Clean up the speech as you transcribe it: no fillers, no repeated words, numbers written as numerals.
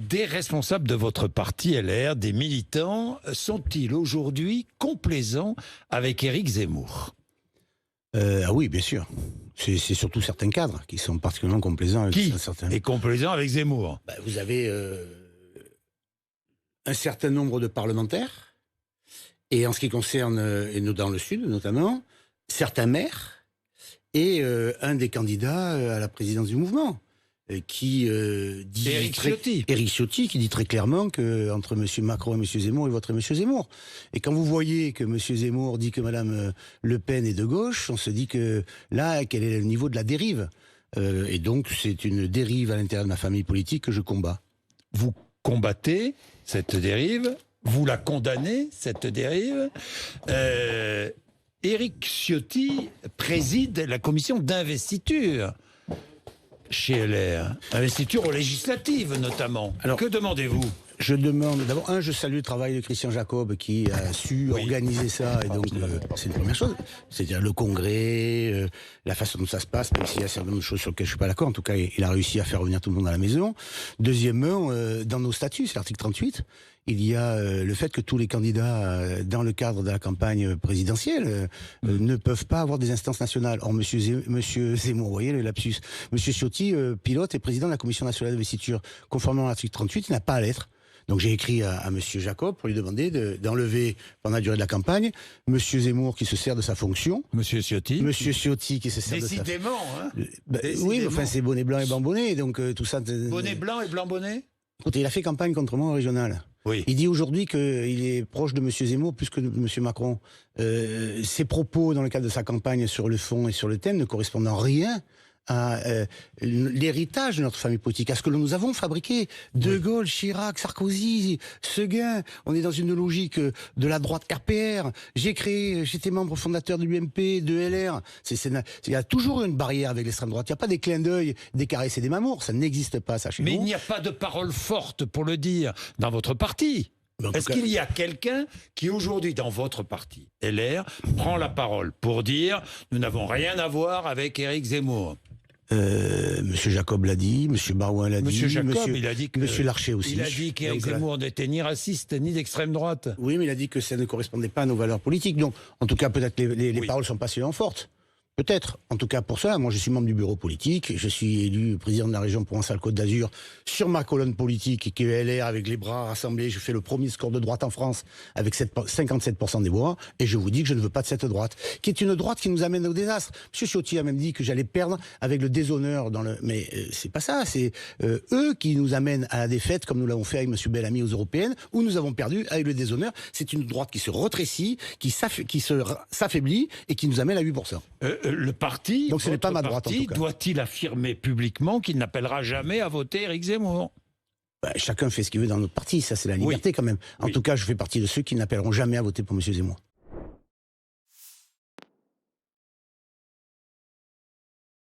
des responsables de votre parti LR, des militants, sont-ils aujourd'hui complaisants avec Éric Zemmour? Ah oui, bien sûr. C'est surtout certains cadres qui sont particulièrement complaisants avec certains. Est complaisant avec Zemmour? Vous avez un certain nombre de parlementaires, et en ce qui concerne, et dans le Sud notamment, certains maires, et un des candidats à la présidence du mouvement, qui dit... Éric Ciotti. Éric Ciotti, qui dit très clairement qu'entre M. Macron et M. Zemmour, il voterait M. Zemmour. Et quand vous voyez que M. Zemmour dit que Mme Le Pen est de gauche, on se dit que là, quel est le niveau de la dérive? Et donc, c'est une dérive à l'intérieur de ma famille politique que je combats. Vous combattez cette dérive, vous la condamnez, cette dérive. Éric Ciotti préside la commission d'investiture chez LR, investiture aux législatives notamment. Alors, que demandez-vous? Je demande, d'abord, je salue le travail de Christian Jacob qui a su organiser ça, et donc c'est une première chose. C'est-à-dire le congrès, la façon dont ça se passe, même s'il y a certaines choses sur lesquelles je suis pas d'accord, en tout cas, il a réussi à faire revenir tout le monde à la maison. Deuxièmement, dans nos statuts, c'est l'article 38, il y a le fait que tous les candidats, dans le cadre de la campagne présidentielle, ne peuvent pas avoir des instances nationales. Or, Monsieur Zemmour, vous voyez le lapsus, Monsieur Ciotti, pilote et président de la commission nationale d'investiture. Conformément à l'article 38, il n'a pas à l'être. Donc j'ai écrit à Monsieur Jacob pour lui demander d'enlever pendant la durée de la campagne Monsieur Zemmour qui se sert de sa fonction. Monsieur Ciotti. Monsieur Ciotti qui se sert de sa... Décidément, hein. Oui, mais enfin c'est bonnet blanc et blanc bonnet, donc tout ça... Bonnet blanc et blanc bonnet. Écoutez, il a fait campagne contre moi au régional. Oui. Il dit aujourd'hui qu'il est proche de Monsieur Zemmour plus que de Monsieur Macron. Ses propos dans le cadre de sa campagne sur le fond et sur le thème ne correspondent en rien à l'héritage de notre famille politique, à ce que nous avons fabriqué. De Gaulle, Chirac, Sarkozy, Seguin. On est dans une logique de la droite RPR. J'étais membre fondateur de l'UMP, de LR. Il y a toujours une barrière avec l'extrême droite. Il n'y a pas des clins d'œil, des caresses et des mamours. Ça n'existe pas, ça, chez nous. Mais il n'y a pas de parole forte pour le dire dans votre parti. Est-ce qu'il y a quelqu'un qui aujourd'hui dans votre parti, LR, prend la parole pour dire « Nous n'avons rien à voir avec Éric Zemmour » ? Monsieur Jacob l'a dit, Monsieur Barouin l'a dit, Monsieur Jacob, il a dit que Monsieur Larcher aussi. Il a dit qu'Éric Zemmour n'était ni raciste ni d'extrême droite. Oui, mais il a dit que ça ne correspondait pas à nos valeurs politiques. Donc, en tout cas, peut-être les paroles sont pas suffisamment fortes. Peut-être. En tout cas, pour cela, moi, je suis membre du bureau politique. Je suis élu président de la région Provence-Alpes-Côte d'Azur sur ma colonne politique qui est LR avec les bras rassemblés. Je fais le premier score de droite en France avec 57% des voix. Et je vous dis que je ne veux pas de cette droite, qui est une droite qui nous amène au désastre. Monsieur Ciotti a même dit que j'allais perdre avec le déshonneur dans le... Mais c'est pas ça. C'est eux qui nous amènent à la défaite, comme nous l'avons fait avec Monsieur Bellamy aux européennes, où nous avons perdu avec le déshonneur. C'est une droite qui se rétrécit, qui s'affaiblit et qui nous amène à 8%. Le parti, donc ce n'est pas ma droite en tout cas, doit-il affirmer publiquement qu'il n'appellera jamais à voter Éric Zemmour? Chacun fait ce qu'il veut dans notre parti, ça c'est la liberté quand même. En tout cas, je fais partie de ceux qui n'appelleront jamais à voter pour M. Zemmour.